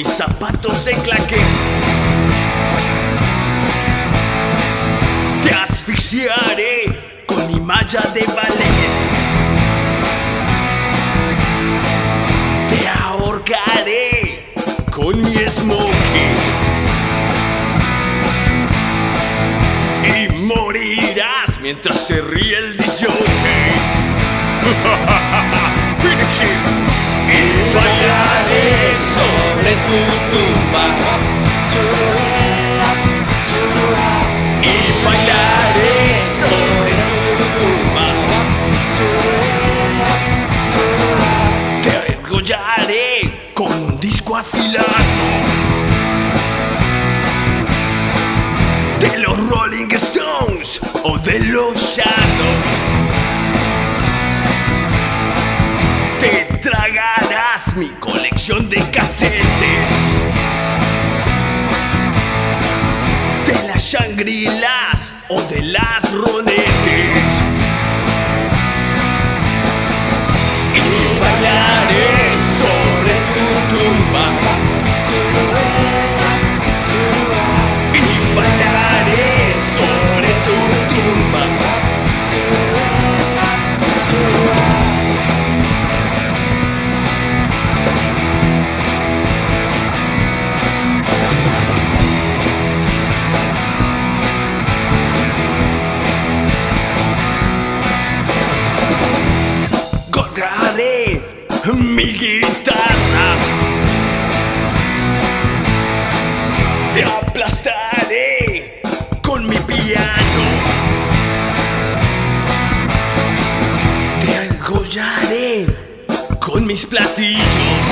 mis zapatos de claqué. Te asfixiaré con mi malla de ballet. Te ahorcaré con mi smoking. Y morirás mientras se ríe el disjockey. Finish him. Y bailaré sobre tu tumba. Y bailaré sobre tu tumba. Te degollaré con un disco afilado de los Rolling Stones o de los Shadows. Te tragarás mi colección de casetes de las Shangri-Las o de las Ronettes. Y bailaré sobre tu tumba. Y bailaré sobre tu tumba. Colgaré mi guitarra. Te aplastaré con mi piano. Te degollaré con mis platillos.